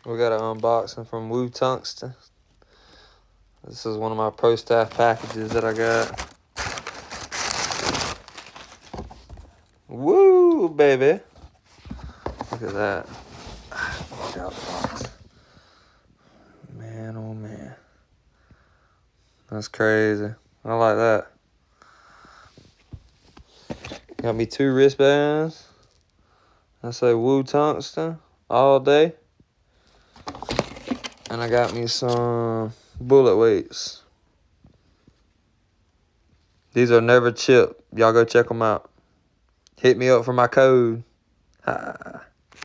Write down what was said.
We got an unboxing from Woo Tungsten. This is one of my Pro Staff packages that I got. Woo, baby. Look at that. Look out the box. Man, oh man. That's crazy. I like that. Got me 2 wristbands. I say Woo Tungsten all day. And I got me some bullet weights. These are never chipped. Y'all go check them out. Hit me up for my code. Ha.